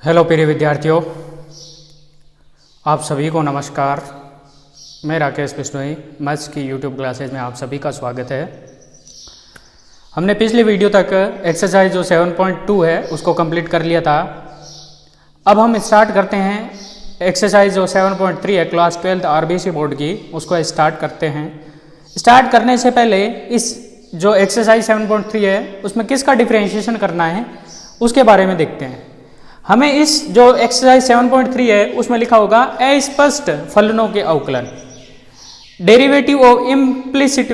Hello प्रिय विद्यार्थियों, आप सभी को नमस्कार। मैं राकेश बिश्नोई, मैथ्स की यूट्यूब क्लासेज में आप सभी का स्वागत है। हमने पिछली वीडियो तक एक्सरसाइज जो 7.2 है उसको कंप्लीट कर लिया था। अब हम स्टार्ट करते हैं एक्सरसाइज जो 7.3 है क्लास 12 आरबीसी बोर्ड की, उसको स्टार्ट करते हैं। स्टार्ट करने से पहले इस जो एक्सरसाइज 7.3 है उसमें किसका डिफरेंशिएशन करना है उसके बारे में देखते हैं। हमें इस जो एक्सरसाइज 7.3 है उसमें लिखा होगा अस्पष्ट फलनों के अवकलन, डेरिवेटिव ऑफ इम्प्लिसिट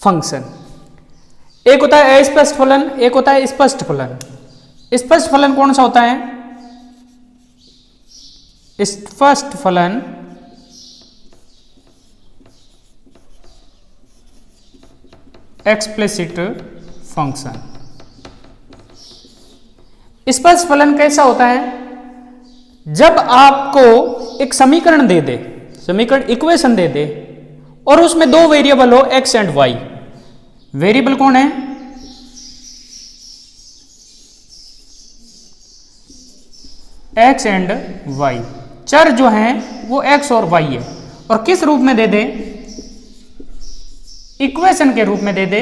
फंक्शन। एक होता है अस्पष्ट फलन, एक होता है स्पष्ट फलन। स्पष्ट फलन कौन सा होता है? स्पष्ट फलन एक्सप्लिसिट फंक्शन। स्पष्ट फलन कैसा होता है? जब आपको एक समीकरण दे दे, समीकरण इक्वेशन दे दे और उसमें दो वेरिएबल हो एक्स एंड वाई। वेरिएबल कौन है? X and y. चर जो हैं वो एक्स और वाई है और किस रूप में दे दे? इक्वेशन के रूप में दे दे,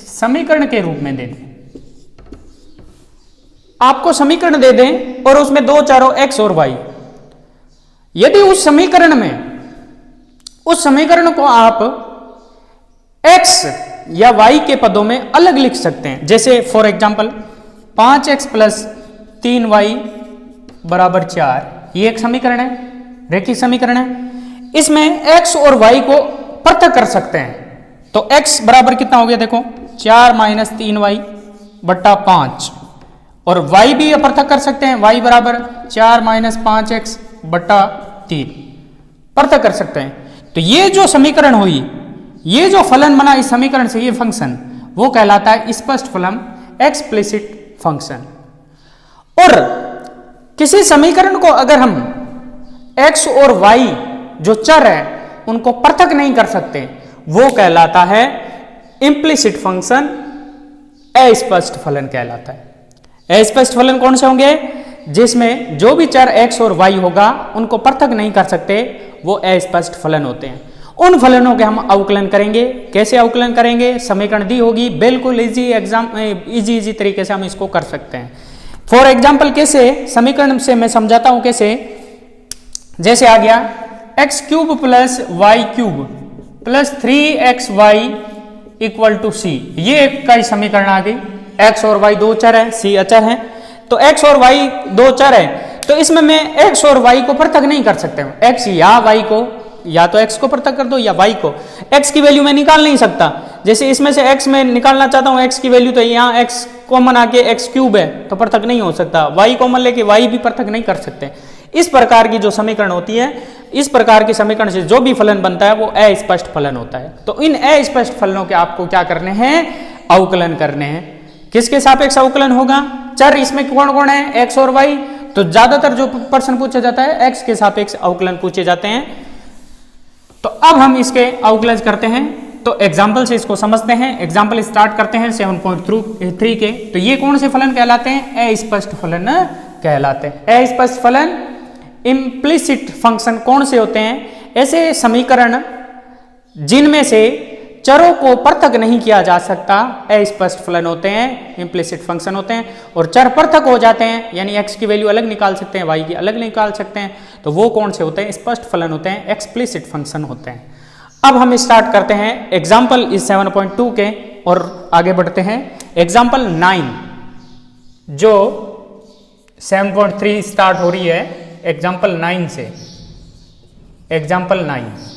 समीकरण के रूप में दे दे। आपको समीकरण दे दें और उसमें दो चारों एक्स और वाई। यदि उस समीकरण में उस समीकरण को आप एक्स या वाई के पदों में अलग लिख सकते हैं। जैसे फॉर एग्जांपल 5x + 3y = 4, ये एक समीकरण है, रेखीय समीकरण है। इसमें x और y को पृथक कर सकते हैं। तो x बराबर कितना हो गया? देखो 4 - 3y / 5 और y भी पृथक कर सकते हैं। y बराबर 4 - 5x / 3 पृथक कर सकते हैं। तो ये जो समीकरण हुई, ये जो फलन बना इस समीकरण से, ये फंक्शन वो कहलाता है स्पष्ट फलन एक्सप्लिसिट फंक्शन। और किसी समीकरण को अगर हम x और y जो चर है उनको पृथक नहीं कर सकते, वो कहलाता है इम्प्लिसिट फंक्शन, अस्पष्ट फलन कहलाता है। अस्पष्ट फलन कौन से होंगे? जिसमें जो भी चर x और y होगा उनको पृथक नहीं कर सकते, वो अस्पष्ट फलन होते हैं। उन फलनों के हम अवकलन करेंगे। कैसे अवकलन करेंगे? समीकरण दी होगी, बिल्कुल इजी तरीके से हम इसको कर सकते हैं। फॉर एग्जाम्पल कैसे? समीकरण से मैं समझाता हूं कैसे। जैसे आ गया x³ + y³ + 3xy = c। ये एक का समीकरण आ गई। x और y दो चर है, c अचर है। तो x और y दो चर है, तो इसमें मैं x और y को पृथक नहीं कर सकते। x या y को, या तो x को पृथक कर दो या y को। x की वैल्यू मैं निकाल नहीं सकता। जैसे इसमें से x में निकालना चाहता हूं x की वैल्यू, तो यहाँ x कॉमन आके x³ है तो पृथक नहीं हो सकता। y कॉमन लेके y भी पृथक नहीं कर सकते। इस प्रकार की जो समीकरण होती है, इस प्रकार के समीकरण से जो भी फलन बनता है वो अस्पष्ट फलन होता है। तो इन अस्पष्ट फलनों के आपको क्या करने हैं? अवकलन करने हैं। किसके सापेक्ष अवकलन होगा? चर इसमें कौन कौन है? x और y। तो ज्यादातर जो प्रश्न पूछा जाता है x के सापेक्ष अवकलन पूछे जाते हैं। तो अब हम इसके अवकलन करते हैं। तो एग्जाम्पल से इसको समझते हैं। एग्जाम्पल स्टार्ट करते हैं 7.3 के। तो ये कौन से फलन कहलाते हैं? अस्पष्ट फलन कहलाते हैं। अस्पष्ट फलन इम्प्लिसिट फंक्शन कौन से होते हैं? ऐसे समीकरण जिनमें से चरों को पृथक नहीं किया जा सकता, अस्पष्ट फलन होते हैं, इम्प्लिसिट फंक्शन होते हैं। और चर पृथक हो जाते हैं, यानी x की वैल्यू अलग निकाल सकते हैं, y की अलग निकाल सकते हैं, तो वो कौन से होते हैं? स्पष्ट फलन होते हैं, एक्सप्लिसिट फंक्शन होते हैं। अब हम स्टार्ट करते हैं एग्जाम्पल इस 7.2 के और आगे बढ़ते हैं। एग्जाम्पल 9 जो 7.3 स्टार्ट हो रही है एग्जाम्पल 9 से। एग्जाम्पल 9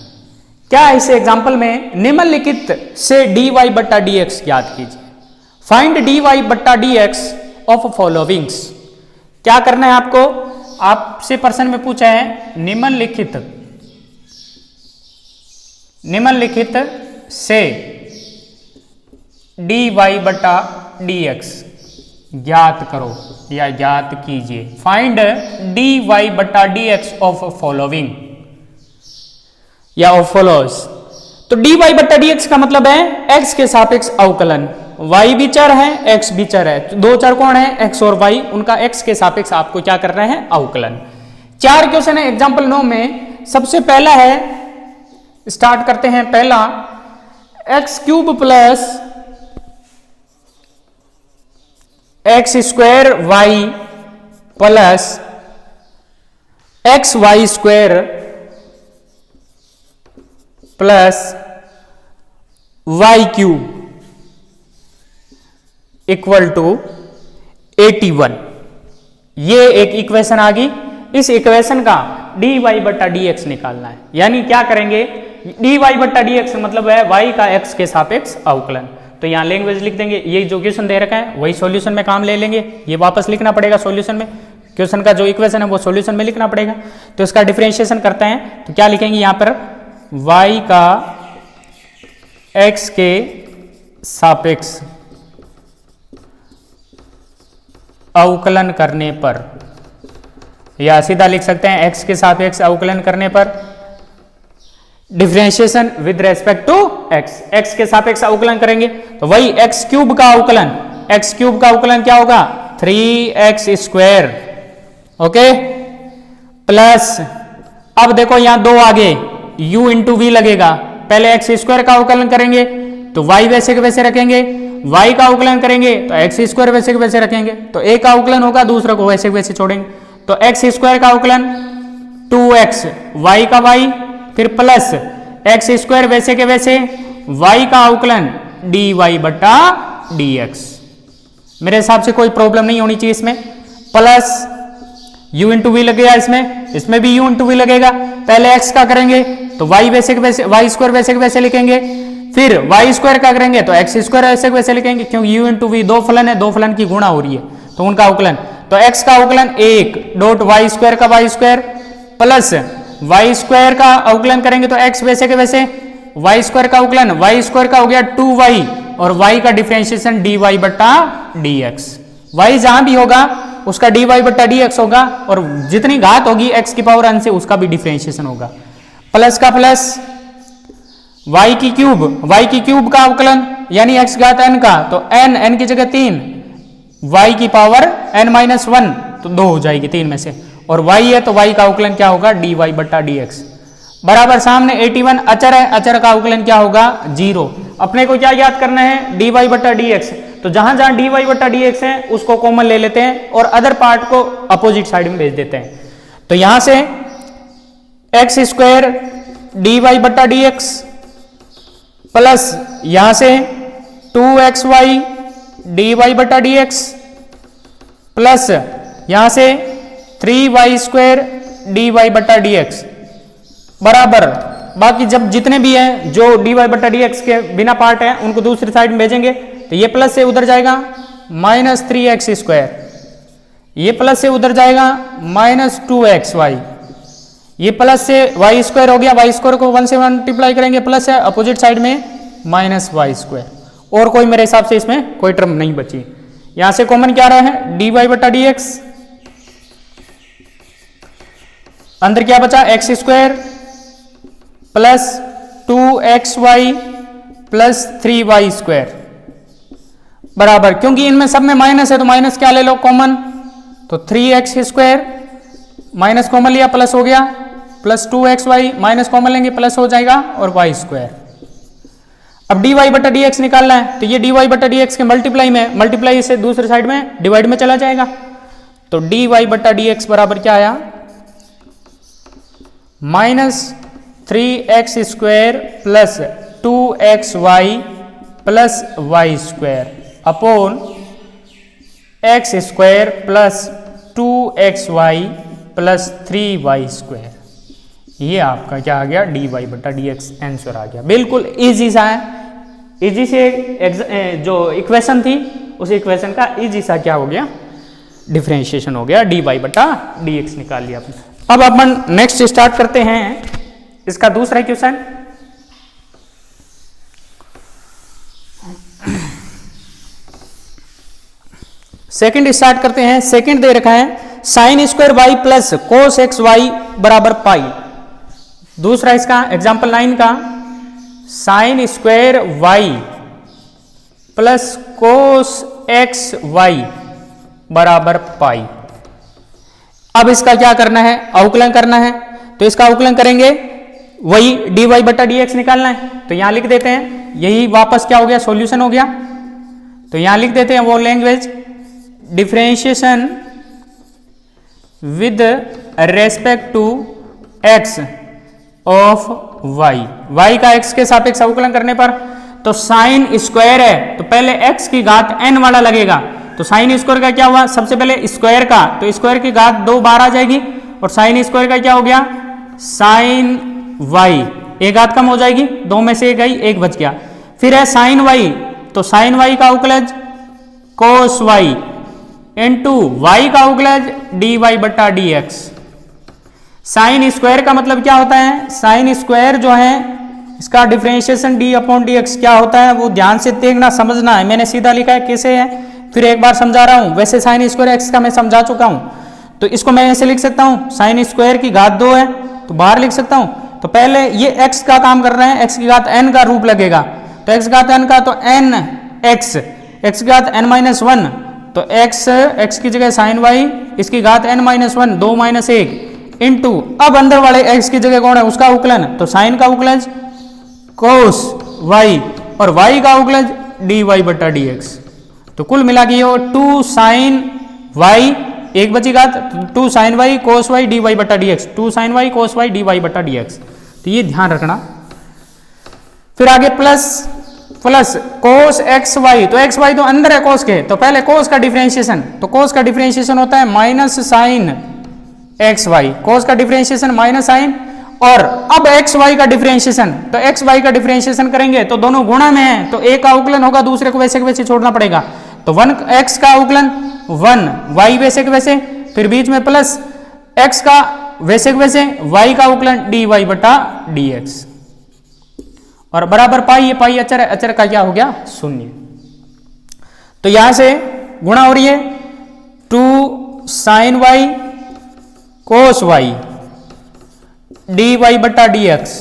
क्या है? इस एग्जाम्पल में निम्नलिखित से dy / dx ज्ञात कीजिए। Find dy / dx of followings. क्या करना है आपको? आपसे प्रश्न में पूछा है निम्नलिखित से dy / dx ज्ञात करो या ज्ञात कीजिए। Find dy / dx of following या ऑफ फॉलोज। तो dy / dx का मतलब है x के सापेक्ष अवकलन। y भी चर है, x भी चर है। दो चर कौन है? x और y, उनका x के सापेक्ष आपको क्या कर रहे हैं? अवकलन। 4 क्वेश्चन है एग्जाम्पल 9 में। सबसे पहला है, स्टार्ट करते हैं पहला, x cube plus x square y plus x y square plus y cube equal to 81। ये एक इक्वेशन आ गई। इस इक्वेशन का डी वाई बट्टा डी एक्स निकालना है। यानी क्या करेंगे? डी वाई बट्टा डी एक्स मतलब है वाई का एक्स के सापेक्ष अवकलन। तो यहां लैंग्वेज लिख देंगे, ये जो क्वेश्चन दे रखा है वही सॉल्यूशन में काम ले लेंगे। ये वापस लिखना पड़ेगा सॉल्यूशन में, क्वेश्चन का जो इक्वेशन है वो सॉल्यूशन में लिखना पड़ेगा। तो इसका डिफरेंशिएशन करते हैं तो क्या लिखेंगे यहां पर? y का x के सापेक्ष अवकलन करने पर, या सीधा लिख सकते हैं x के सापेक्ष अवकलन करने पर differentiation with respect to x। x के सापेक्ष अवकलन करेंगे तो वही x क्यूब का अवकलन, x क्यूब का अवकलन क्या होगा? 3x स्क्वायर, ओके, प्लस अब देखो यहां दो आगे u इंटू वी लगेगा। पहले एक्स स्क्वायर का अवकलन करेंगे तो y वैसे के वैसे रखेंगे, y का अवकलन करेंगे तो एक्स स्क्वायर वैसे के वैसे रखेंगे। तो एक का अवकलन होगा, दूसरा को वैसे के वैसे छोड़ेंगे। तो एक्स स्क्वायर का अवकलन 2x, y का y, फिर प्लस एक्स स्क्वायर वैसे के वैसे, y का अवकलन dy बट्टा dx। मेरे हिसाब से कोई प्रॉब्लम नहीं होनी चाहिए इसमें। प्लस u इंटू वी लगेगा, इसमें भी u इंटू वी लगेगा। पहले x का करेंगे तो y वैसे के वैसे, y स्क्वायर वैसे के वैसे लिखेंगे। फिर y स्क्वायर का करेंगे तो x स्क्वायर वैसे के वैसे लिखेंगे, क्योंकि u इंटू वी दो फलन है, दो फलन की गुणा हो रही है तो उनका अवकलन। तो x का अवकलन 1 डॉट y स्क्वायर का y square, plus y square का अवकलन करेंगे तो x वैसे के वैसे, y स्क्वायर का अवकलन, y स्क्वायर का हो गया 2y और y का डिफरेंशिएशन dy बट्टा dx। y जहां भी होगा उसका dy बट्टा dx होगा, और जितनी घात होगी x की पावर n से उसका भी डिफरेंशिएशन होगा। प्लस का प्लस y की क्यूब का अवकलन यानी x घात n का, तो n की जगह 3, y की पावर n माइनस 1 तो 2 हो जाएगी 3 में से, और y है तो y का अवकलन क्या होगा? dy बट्टा dx। बराबर सामने 81 अचर है, अचर का अवकलन क्या होगा? 0। अपने को क्या याद करना है? dy बट्टा dx। तो जहां जहां dy बट्टा dx है उसको कॉमन ले लेते हैं और अदर पार्ट को अपोजिट साइड में भेज देते हैं। तो यहां से एक्स स्क्वायर dy बट्टा dx प्लस यहां से 2xy dy बट्टा dx प्लस यहां से 3y स्क्वायर dy बट्टा dx बराबर, बाकी जब जितने भी हैं जो dy बट्टा dx के बिना पार्ट हैं उनको दूसरी साइड में भेजेंगे तो ये प्लस से उधर जाएगा माइनस 3x स्क्वायर, ये प्लस से उधर जाएगा माइनस 2xy, ये प्लस से y स्क्वायर हो गया, y स्क्वायर को 1 से मल्टीप्लाई करेंगे प्लस है, अपोजिट साइड में माइनस y स्क्वायर। और कोई मेरे हिसाब से इसमें कोई टर्म नहीं बची। यहां से कॉमन क्या रहा है? dy बट्टा dx, अंदर क्या बचा? X square plus 2xy plus 3y square बराबर, क्योंकि इनमें सब में माइनस है तो माइनस क्या ले लो कॉमन, तो 3x स्क्वायर माइनस कॉमन लिया प्लस हो गया, प्लस 2xy माइनस कॉमन लेंगे प्लस हो जाएगा और y स्क्वायर। अब dy बट्टा dx निकालना है तो ये dy बट्टा dx के मल्टीप्लाई में, मल्टीप्लाई से दूसरे साइड में डिवाइड में चला जाएगा। तो dy बट्टा dx बराबर क्या आया? Minus 3x square plus 2xy plus y square upon x square plus 2xy plus 3y square. ये आपका क्या आ गया? dy बट्टा dx आंसर आ गया। बिल्कुल इजी सा है, इजी से जो इक्वेशन थी उस इक्वेशन का इजी सा क्या हो गया? डिफरेंशिएशन हो गया, dy बट्टा dx निकाल लिया आपने। अब अपन नेक्स्ट स्टार्ट करते हैं इसका दूसरा क्वेश्चन। सेकंड स्टार्ट करते हैं। सेकंड दे रखा है sine square y plus cos x y बराबर पाई। दूसरा इसका एग्जांपल 9 का sine square y plus cos x y बराबर पाई। अब इसका क्या करना है, अवकलन करना है। तो इसका अवकलन करेंगे, वही dy बटा dx निकालना है। तो यहां लिख देते हैं, यही वापस क्या हो गया, सॉल्यूशन हो गया। तो यहां लिख देते हैं वो language, differentiation with respect to x of y। y का x के सापेक्ष अवकलन करने पर तो साइन स्क्वायर है, तो पहले x की घात n वाला लगेगा। तो साइन स्क्वायर का क्या हुआ, सबसे पहले स्क्वायर का, तो स्क्वायर की घात 2 बार आ जाएगी, और साइन स्क्वायर का क्या हो गया, साइन y, एक घात कम हो जाएगी, 2 में से एक गई, एक बच गया। फिर है साइन y, तो साइन y का अवकलज कोस y इंटू y का अवकलज dy बटा dx। साइन स्क्वायर का मतलब क्या होता है, साइन स्क्वायर जो है इसका डिफरेंशिएशन d अपॉन dx क्या होता है, वो ध्यान से देखना समझना है। मैंने सीधा लिखा है, कैसे है फिर एक बार समझा रहा हूं। वैसे साइन स्क्वायर x का मैं समझा चुका हूं, तो इसको मैं ऐसे लिख सकता हूं, साइन स्क्वायर की घात 2 है तो बाहर लिख सकता हूं। तो पहले ये x का काम कर रहे हैं, x की घात n का रूप लगेगा, तो x घात n का तो n x की घात n माइनस 1, तो x की जगह साइन y, इसकी घात n माइनस 1, 2 माइनस 1 इंटू, अब अंदर वाले x की जगह कौन है, उसका अवकलन, तो साइन का अवकलज कोस y और y का अवकलज dy बटा dx। तो कुल मिला के ये 2 साइन y, एक बची घात 2 साइन y कोस y dy बटा dx, 2 साइन y कोस y dy बटा dx। तो ये ध्यान रखना। फिर आगे प्लस कोस एक्स वाई, तो एक्स वाई तो अंदर है कोस के, तो पहले कोस का डिफरेंशिएशन, तो कोस का डिफरेंशिएशन होता है माइनस साइन एक्स वाई, कोस का डिफरेंशिएशन माइनस साइन, और अब एक्स वाई का डिफरेंशिएशन, तो एक्स वाई का डिफरेंशिएशन करेंगे तो दोनों गुणा में है, तो एक का अवकलन होगा, दूसरे को वैसे के वैसे छोड़ना पड़ेगा। तो 1 एक्स का अवकलन 1 वाई वैसे के वैसे, फिर बीच में प्लस एक्स का वैसे के वैसे, वाई का अवकलन डी वाई बटा डी एक्स, और बराबर पाई, ये पाई अचर है, अचर का क्या हो गया, शून्य। तो यहां से गुणा हो रही है 2 sign Y cos y d y बटा d x,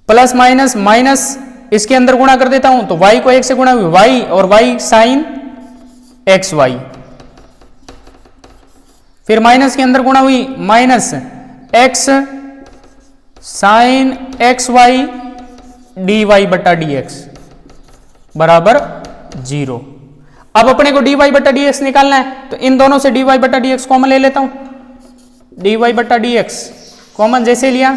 plus minus minus इसके अंदर गुणा कर देता हूं, तो y को 1 से गुणा हुई y, और y साइन एक्स वाई, फिर माइनस के अंदर गुणा हुई minus x sine x y d y बटा डी एक्स बराबर 0। अब अपने को डी वाई बटा डी एक्स निकालना है, तो इन दोनों से डी वाई बटा डी एक्स कॉमन ले लेता हूं, डी वाई बटा डी एक्स कॉमन जैसे लिया,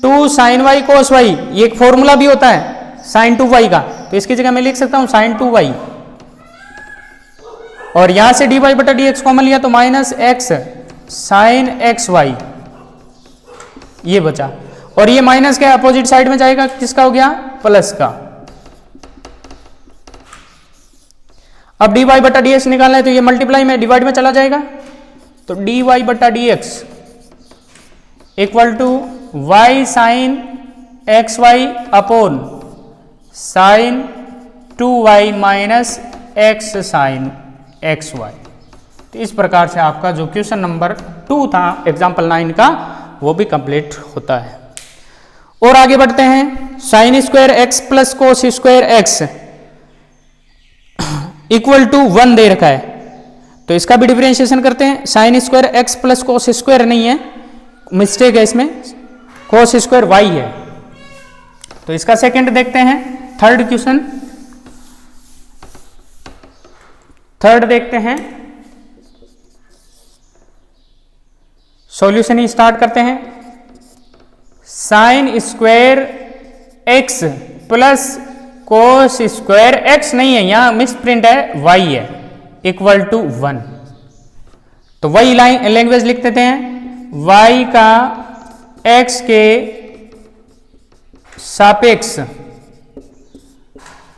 2 साइन वाई कोस वाई, ये एक फॉर्मूला भी होता है साइन 2 वाई का, तो इसकी जगह मैं लिख सकता हूं साइन 2 वाई, और यहां से डी वाई बटा डी एक्स कॉमन लिया तो minus x sine x y, ये बचा, और ये माइनस के अपोजिट साइड में जाएगा, किसका हो गया, प्लस का। अब डी वाई बटा डी एक्स निकालना है, तो ये मल्टीप्लाई में डिवाइड में चला जाएगा, तो डी वाई बटा d x equal to y sine x y upon sine 2y minus x sine x y. तो इस प्रकार से आपका जो क्वेश्चन नंबर 2 था एग्जाम्पल 9 का, वो भी कंप्लीट होता है। और आगे बढ़ते हैं, sine square x plus cos square x equal to 1 दे रखा है, तो इसका भी डिफरेंशिएशन करते हैं। Sine square x plus cos square नहीं है, मिस्टेक है इसमें, कोस स्क्वायर वाई है। तो इसका सेकंड देखते हैं, थर्ड क्वेश्चन, थर्ड देखते हैं, सॉल्यूशन ही स्टार्ट करते हैं। Sine square x plus cos square x नहीं है, यहां मिस प्रिंट है, वाई है, इक्वल टू 1। तो वही लैंग्वेज लिख देते हैं, y का x के सापेक्ष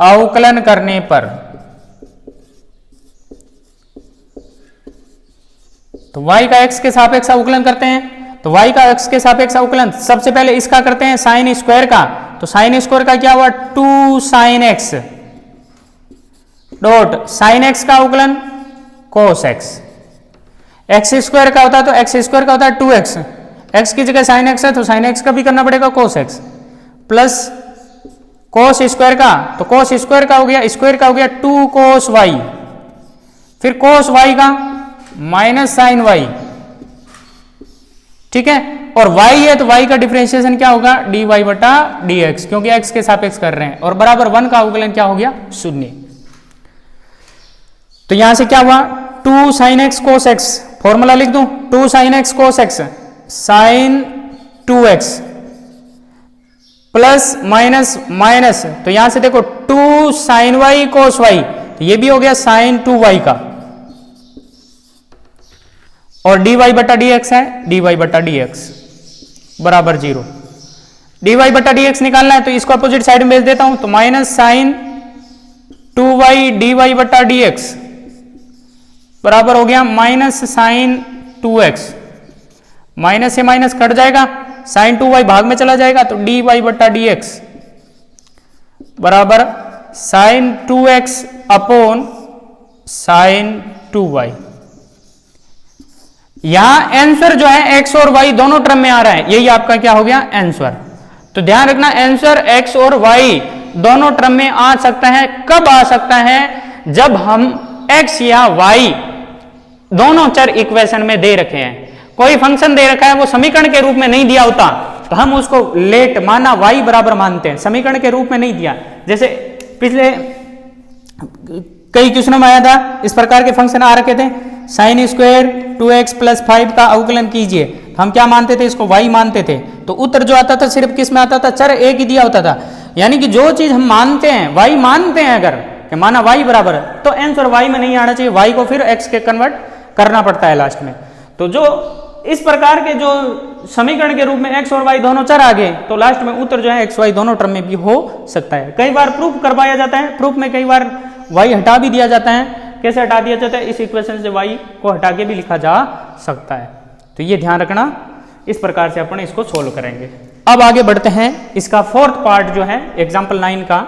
अवकलन करने पर, तो y का x के सापेक्ष अवकलन करते हैं, तो y का x के सापेक्ष अवकलन सबसे पहले इसका करते हैं साइन स्क्वायर का, तो साइन स्क्वायर का क्या हुआ 2 sine x dot sine x का अवकलन कोस x, एक्स स्क्वायर का होता है तो एक्स स्क्वायर का होता है 2x, एक्स की जगह साइन एक्स है तो साइन एक्स का भी करना पड़ेगा cos x, plus cos square का, तो कोस स्क्वायर का हो गया, स्क्वायर का हो गया 2 कोस वाई, फिर कोस वाई का माइनस साइन वाई, ठीक है। और y है तो y का डिफरेंशिएशन क्या होगा, dy बटा dx, क्योंकि x के सापेक्ष कर रहे हैं, और बराबर 1 का अवकलन क्या हो गया, 0। तो यहां से क्या हुआ, 2 sin x cos x, formula लिख दूं, 2 sin x cos x sin 2x plus minus minus, तो यहां से देखो 2 sin y cos y, तो ये भी हो गया sin 2y का, और dy बटा dx है, dy बटा dx बराबर 0। dy बटा dx निकालना है तो इसको अपोजिट साइड में भेज देता हूं, तो माइनस साइन 2y dy बटा dx बराबर हो गया माइनस साइन 2x, माइनस से माइनस कट जाएगा, साइन 2y भाग में चला जाएगा, तो dy बटा dx बराबर sign 2x upon sine 2y। यहां आंसर जो है x और y दोनों टर्म में आ रहा है, यही आपका क्या हो गया आंसर। तो ध्यान रखना, आंसर x और y दोनों टर्म में आ सकता है। कब आ सकता है, जब हम x या y दोनों चर इक्वेशन में दे रखे हैं। कोई फंक्शन दे रखा है, वो समीकरण के रूप में नहीं दिया होता तो हम उसको लेट माना y बराबर मानते हैं, समीकरण के रूप में नहीं दिया। जैसे पिछले कई क्वेश्चनों में आया था, इस प्रकार के फंक्शन आ रखे थे, साइन स्क्वायर 2x प्लस 5 का अवकलन कीजिए, हम क्या मानते थे, इसको y मानते थे। तो उत्तर जो आता था सिर्फ किस में आता था, चर एक ही दिया होता था। यानी कि जो चीज हम मानते हैं, y मानते हैं, अगर कि माना y बराबर है, तो आंसर y में नहीं आना चाहिए, y को फिर x के कन्वर्ट करना पड़ता है लास्ट में। तो जो इस प्रकार के जो समीकरण के रूप में x और y दोनों चर आ गए, तो लास्ट में उत्तर जो है x y दोनों टर्म में भी हो सकता है। कई बार प्रूफ करवाया जाता है, प्रूफ में कई बार y हटा भी दिया जाता है। कैसे हटा दिया जाता है, इस इक्वेशन से y को हटा के भी लिखा जा सकता है। तो ये ध्यान रखना, इस प्रकार से अपन इसको सोल्व करेंगे। अब आगे बढ़ते हैं, इसका फोर्थ पार्ट जो है एग्जाम्पल 9 का।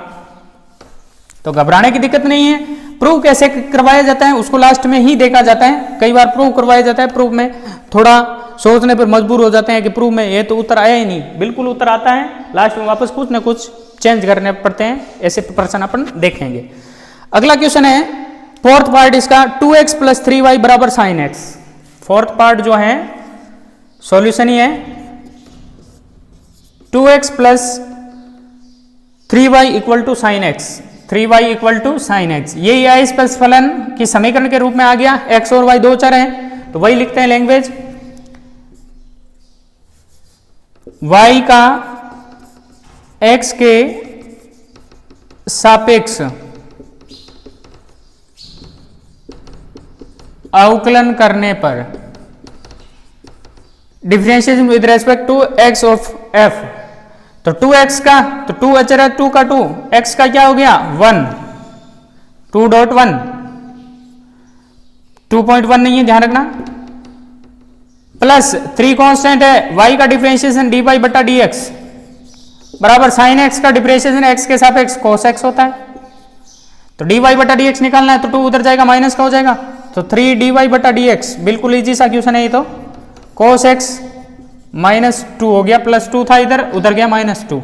तो घबराने की दिक्कत नहीं है, प्रूफ कैसे करवाया जाता है उसको लास्ट में ही देखा जाता है। कई बार प्रूफ करवाया जाता है, प्रूफ में थोड़ा सोचने पर मजबूर हो जाते हैं कि प्रूफ में ये तो उत्तर आया ही नहीं, बिल्कुल उत्तर आता है, लास्ट में वापस कुछ ना कुछ चेंज करने पड़ते हैं। ऐसे प्रश्न अपन देखेंगे। अगला क्वेश्चन है फोर्थ पार्ट इसका, 2x प्लस 3y बराबर साइन x। फोर्थ पार्ट जो है सॉल्यूशन ही है, 2x plus 3y equal to sine x, 3y equal to sine x। ये इस प्लस फलन की समीकरण के रूप में आ गया। x और y दो चर हैं, तो वही लिखते हैं लैंग्वेज, y का x के सापेक्ष अवकलन करने पर differentiation with respect to x of f। तो 2x का, तो 2 अचर है, 2 का 2, x का क्या हो गया 1, 2.1, 2.1 नहीं है, ध्यान रखना, प्लस 3 कांस्टेंट है, y का डिफरेंशिएशन dy बटा dx बराबर साइन x का डिफरेंशिएशन x के सापेक्ष cos x होता है। तो dy बटा dx निकालना है, तो 2 उधर जाएगा, माइनस का हो जाएगा, तो 3 dy बटा dx, बिल्कुल इजी सा क्वेश्चन है ये। तो cos x माइनस 2 हो गया, प्लस 2 था इधर, उधर गया माइनस 2,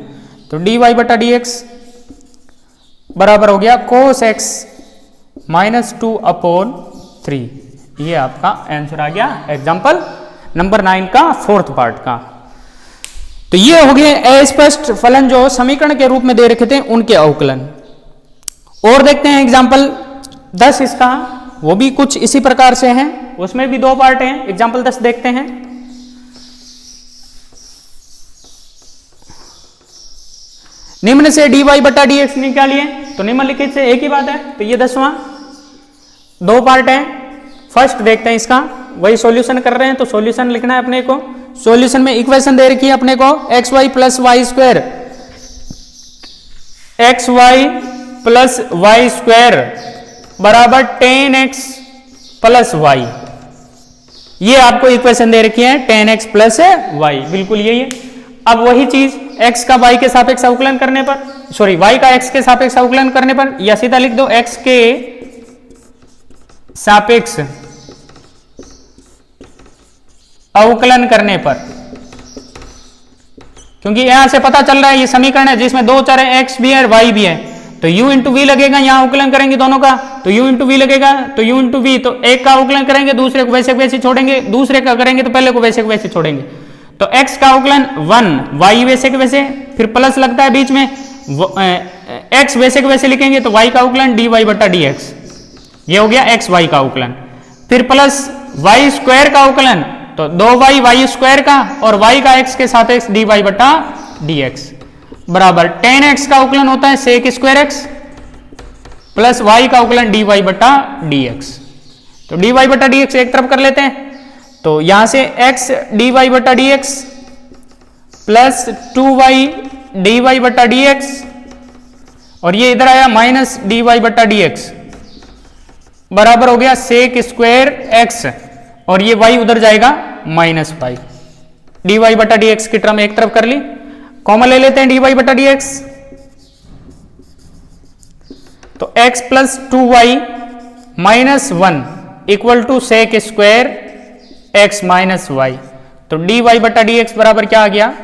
तो dy बटा dx बराबर हो गया cos x माइनस 2 अपॉन 3। ये आपका आंसर आ गया एग्जाम्पल नंबर 9 का फोर्थ पार्ट का। तो ये हो गए अस्पष्ट फलन जो समीकरण के रूप में दे रखे थे उनके अवकलन। और देखते हैं एग्जाम्पल 10 इसका, वो भी कुछ इसी प्रकार से हैं, उसमें भी 2 पार्ट हैं। एग्जाम्पल 10 देखते हैं। निम्न से dy बटा dx निकालिए, तो निम्नलिखित से एक ही बात है, तो ये 10वां 2 पार्ट है। फर्स्ट देखते हैं इसका, वही सॉल्यूशन कर रहे हैं, तो सॉल्यूशन लिखना है अपने को। सॉल्यूशन में इक्वेशन दे रखी है अपने को, x y plus y square, x y plus y square बराबर 10x प्लस वाई। ये आपको इक्वेशन दे रखी है 10x प्लस वाई, बिल्कुल यही है। अब वही चीज x का y के सापेक्ष अवकलन करने पर, सॉरी y का x के सापेक्ष अवकलन करने पर, या सीधा लिख दो x के सापेक्ष अवकलन करने पर, क्योंकि यहां से पता चल रहा है ये समीकरण है जिसमें दो चर है, एक्स भी है और वाई भी है, तो u इंटू वी लगेगा, यहां अवकलन करेंगे दोनों का तो u इंटू वी लगेगा, तो u इंटू वी, तो एक का अवकलन करेंगे दूसरे को वैसे वैसे छोड़ेंगे, दूसरे का करेंगे तो पहले को वैसे वैसे छोड़ेंगे, तो x का अवकलन 1, y वैसे के वैसे, फिर प्लस लगता है बीच में, x वैसे के वैसे लिखेंगे तो y का अवकलन dy बटा dx, ये हो गया x y का अवकलन, फिर प्लस y स्क्वायर का अवकलन, तो 2y y स्क्वायर का और y का x के साथ x dy बटा dx बराबर tan x का अवकलन होता है sec square x plus y का अवकलन dy बटा dx, तो dy बटा dx एक तरफ कर लेते हैं, तो यहां से x dy बटा dx प्लस 2y dy बटा dx और ये इधर आया माइनस dy बटा dx बराबर हो गया sec स्क्वायर x और ये y उधर जाएगा माइनस y, dy बटा dx की टर्म एक तरफ कर ली, कॉमन ले लेते हैं dy बटा dx, तो x plus 2y minus 1 equal to sec square x minus y, तो dy बटा dx बराबर क्या आ गया,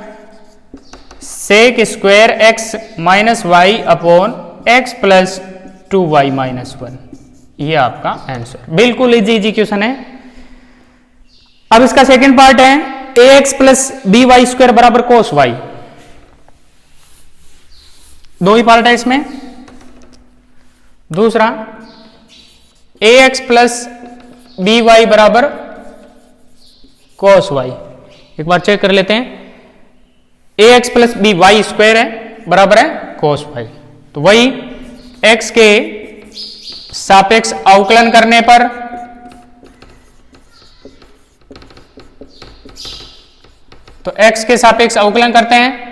sec square x minus y upon x plus 2y minus 1, ये आपका आंसर, बिल्कुल इजी क्वेश्चन है। अब इसका सेकंड पार्ट है ax plus b y square बराबर कोस y, दो ही पार्ट है इसमें। दूसरा ax प्लस बी वाई बराबर कोस y, एक बार चेक कर लेते हैं, ax plus b y square है बराबर है कोस y, तो वही x के सापेक्ष अवकलन करने पर तो x के सापेक्ष अवकलन करते हैं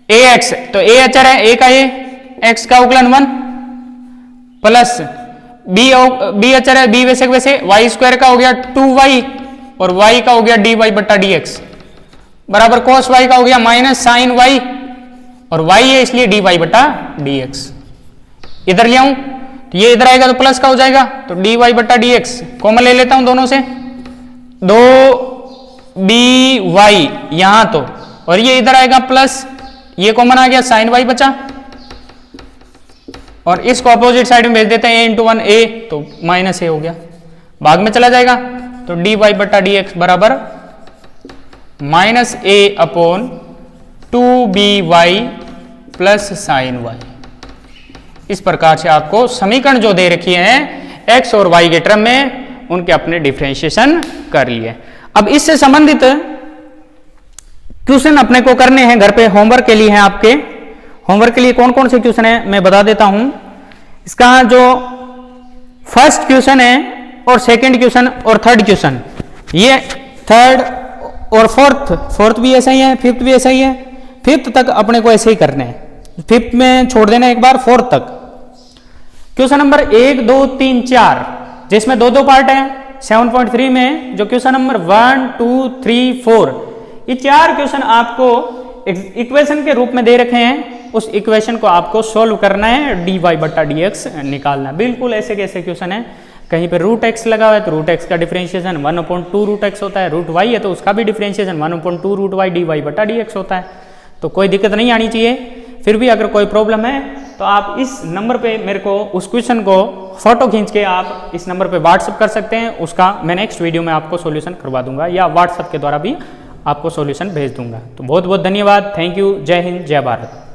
ax, तो a अचर है, a का a, x का अवकलन 1 प्लस b अचर है, b वैसे वैसे, y स्क्वायर का हो गया 2y और y का हो गया dy बटा dx बराबर cos y का हो गया माइनस साइन y और y है इसलिए dy बटा dx, इधर ले आऊं तो ये इधर आएगा तो प्लस का हो जाएगा, तो dy बटा dx कॉमन ले लेता हूं दोनों से, 2by यहां तो और ये इधर आएगा प्लस, ये कॉमन आ गया साइन y बचा और इसको अपोजिट साइड में भेज देते हैं a इंटू 1 a, तो माइनस a हो गया, भाग में चला जाएगा, तो dy बटा dx बराबर minus a upon 2by plus sign y। इस प्रकार से आपको समीकरण जो दे रखी है x और y के टर्म में उनके अपने डिफरेंशिएशन कर लिए। अब इससे संबंधित क्वेश्चन अपने को करने हैं घर पे, होमवर्क के लिए हैं आपके, होमवर्क के लिए कौन कौन से क्वेश्चन है मैं बता देता हूं। इसका जो फर्स्ट क्वेश्चन है और सेकंड क्वेश्चन और थर्ड क्वेश्चन, ये थर्ड और फोर्थ भी ऐसा ही है, फिफ्थ भी ऐसा ही है, फिफ्थ तक अपने को ऐसे ही करने हैं, फिफ्थ में छोड़ देना एक बार, फोर्थ तक। क्वेश्चन नंबर 1 2 3 4 जिसमें दो पार्ट है, 7.3 में जो क्वेश्चन नंबर 1 2 3 4, ये चार क्वेश्चन आपको इक्वेशन के रूप में दे रखे हैं, उस इक्वेशन को आपको सोल्व करना है, dy बटा dx निकालना। बिल्कुल ऐसे कैसे क्वेश्चन है, कहीं पे रूट x लगा हुआ है तो रूट x का डिफरेंशिएशन 1/2 रूट x होता है, रूट y है तो उसका भी डिफरेंशिएशन 1/2 रूट y dy बटा dx होता है, तो कोई दिक्कत नहीं आनी चाहिए। फिर भी अगर कोई प्रॉब्लम है तो आप इस नंबर पे मेरे को उस क्वेश्चन को फोटो खींच के आप इस नंबर पे व्हाट्सअप कर सकते हैं, उसका मैं नेक्स्ट वीडियो में आपको सॉल्यूशन करवा दूंगा या व्हाट्सअप के द्वारा भी आपको सॉल्यूशन भेज दूंगा। तो बहुत बहुत धन्यवाद, थैंक यू, जय हिंद, जय भारत।